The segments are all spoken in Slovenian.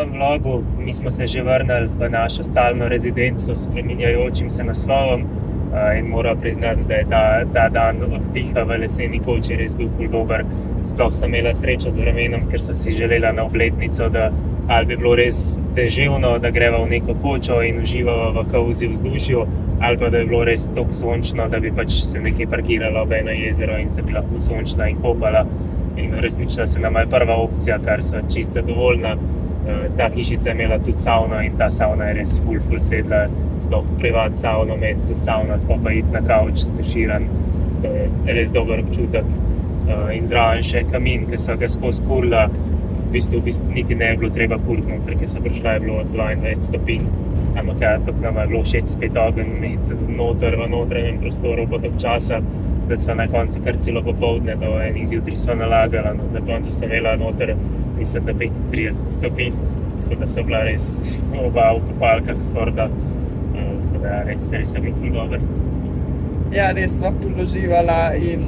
novem vlogu. Mi smo se že vrnili v našo stalno rezidenco s spreminjajočim se naslovom in moram priznati, da je ta dan oddiha v leseni koči res bil ful dober. Sploh sem imela srečo z vremenom, ker so si želela na obletnico, da ali bi bilo res deževno, da greva v neko kočo in uživava v cozy vzdušju, ali pa da bi bilo res toliko sončno, da bi pač se nekje parkirala ob eno jezero in se bi lahko sončila in kopala. In resnično se nama je prva opcija, kar so čisto zadovoljna. Ta hišica je imela tudi savno in ta savna je res ful sedla. Sploh privat savno, med se savnat, pa iti na kavč stuširan. To je res dober občutek. In zraven še kamin, ki so ga skozi kurila. V bistvu niti ne je bilo treba kuriti noter, ki so prišla, je bilo 22 stopinj. Ampak tako nama je bilo všeč spet ogenj imeti noter v notranjem prostoru po toliko časa, da so na koncu kar celo popoldne do enih zjutraj sva nalagala. Na koncu sem imela noter, mislim, da 35 stopinj, tako da so bila res oba v kopalkah skorda. Tako da res je bilo ful dober. Ja, res sva ful uživala in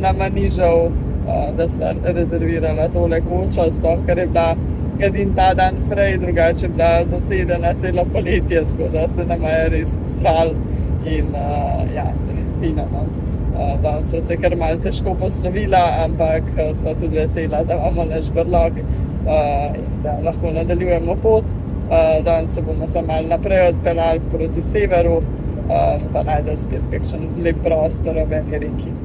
nama ni žal, da sva rezervirala tole kočo, sploh ker je bila edin ta dan frej, drugače je bila zasedena celo poletje, tako da se nama je res ustral in res fino. Danes sva se kar malo težko poslovila, ampak sva tudi vesela, da imamo naš brlog in da lahko nadaljujemo pot. Danes se bomo samo malo naprej odpeljali proti severu, pa najdel spet kakšen lep prostor ob eni reki.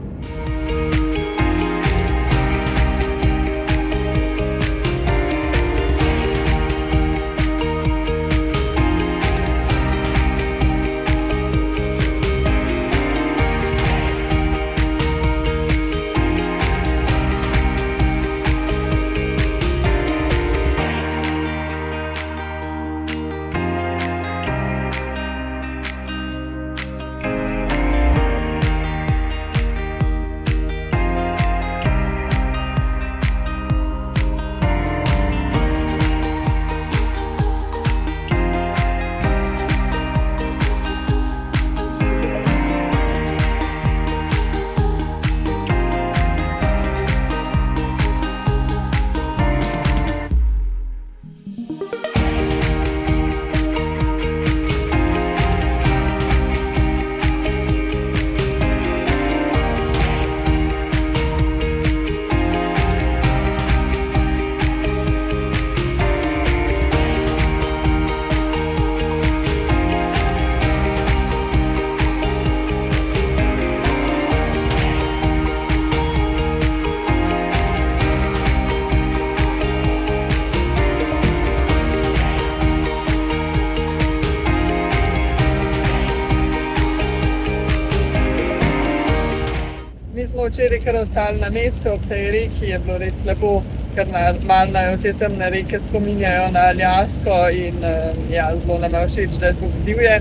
Mi smo včeraj kar ostali na mestu ob tej reki, je bilo res lepo, ker malo naju te temne reke spominjajo na Aljasko in zelo nam je všeč, da je tu divje.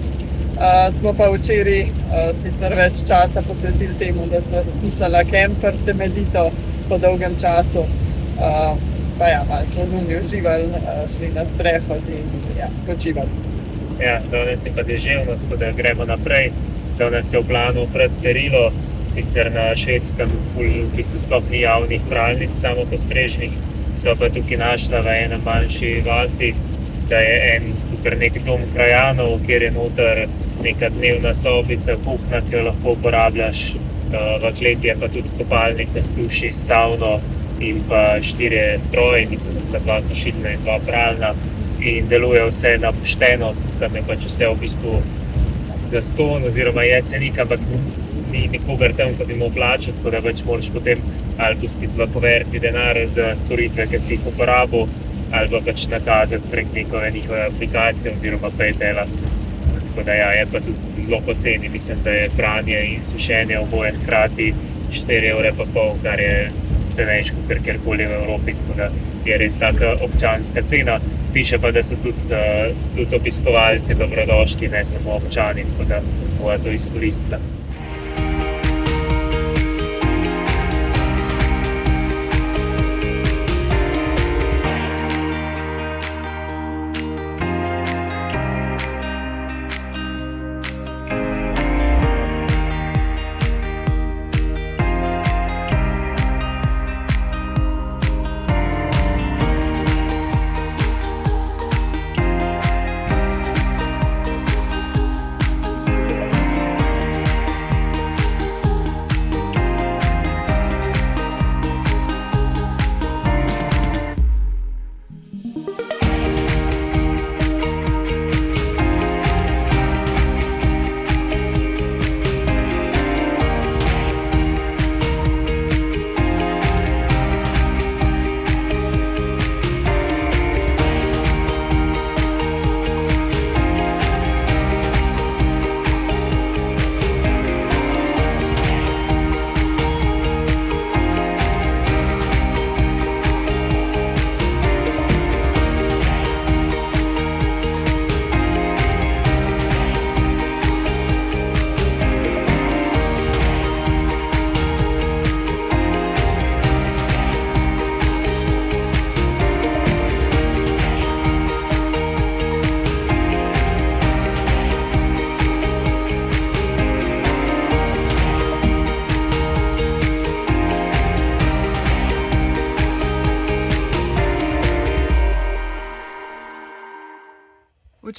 Smo pa včeraj sicer več časa posvetili temu, da sva spucala kemper temeljito po dolgem času. Malo smo zunaj uživali, šli na sprehod in počivali. Ja, danes je pa deževno, tako da gremo naprej. Danes je v planu pred perilo. Sicer na Švedskem v bistvu sploh ni javnih pralnic, samo postrežnih. So pa tukaj našla v enem manjši vasi, da je tukaj nek dom krajanov, kjer je noter neka dnevna sobica, kuhna, ki jo lahko uporabljaš. V kleti je pa tudi kopalnica s tuši, savno in pa 4 stroji, mislim, da sta 2 sušilna in 2 pralna. In deluje vse na poštenost, tam je pač vse v bistvu zastonj oziroma je cenik, ampak ni nikogar tam, ko bi mu plačal, tako da več moraš potem ali pustiti v kuverti denar za storitve, ki si jih uporabil, ali pa pač nakazati prek njihove aplikacije oziroma PayPala. Tako da je pa tudi zelo poceni, mislim, da je pranje in sušenje oboje hkrati 4,5 €, kar je cenejško kar kjerkoli v Evropi, tako da je res taka občanska cena. Piše pa, da so tudi obiskovalci dobrodošli, ne samo občani, tako da bojo to izkoristila.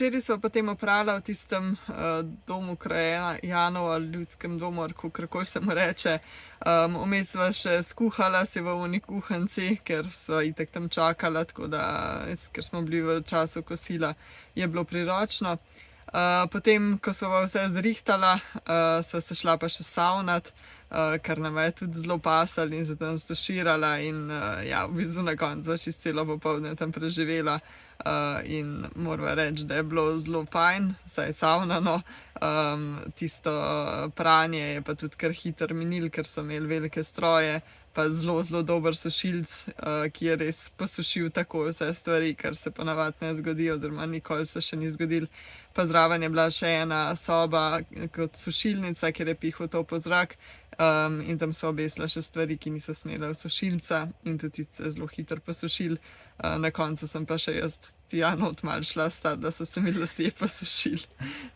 včeraj smo potem oprala v tistem domu krajanov ali ljudskem domu, ali kakorkoli se mu reče. Vmes sva še skuhala se v uni kuhanci, ker sva itak tam čakala, tako da, ker smo bili v času kosila, je bilo priročno. Potem, ko sva vse zrihtala, sva se šla pa še savnat, kar nam je tudi zelo pasalo in se tam stuširala in ja, v bistvu na koncu sva čisto celo popoldne tam preživela. In morava reči, da je bilo zelo fajn, saj savnano. Tisto pranje je pa tudi kar hiter minil, ker so imeli velike stroje, pa zelo, zelo dober sušilc, ki je res posušil tako vse stvari, kar se ponavadi ne zgodi, oziroma nikoli se še ni zgodil. Pa zraven je bila še ena soba kot sušilnica, kjer je pihal topel zrak, in tam so obesila še stvari, ki niso smele v sušilca, in tudi se je zelo hitro posušil. Na koncu sem pa še jaz tja not malo šla stati, da so se mi lasje posušili.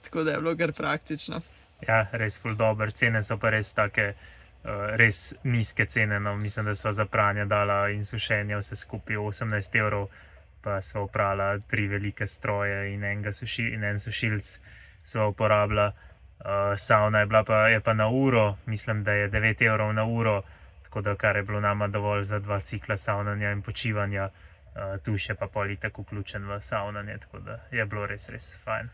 Tako da je bilo kar praktično. Ja, res ful dober. Cene so pa res take, res nizke cene. No. Mislim, da sva za pranje dala in sušenje vse skupaj 18 €, pa sva oprala 3 velike stroje in en sušilc sva uporabila. Savna je pa na uro, mislim, da je 9 € na uro, tako da kar je bilo nama dovolj za 2 cikla savnanja in počivanja. Tuš je pa pol itak vključen v savnanje, tako da je bilo res, res fajn.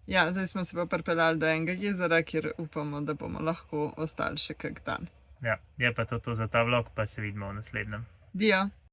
Ja, zdaj smo se pa pripeljali do enega jezera, kjer upamo, da bomo lahko ostali še kak dan. Ja, je pa to za ta vlog, pa se vidimo v naslednjem. Dio!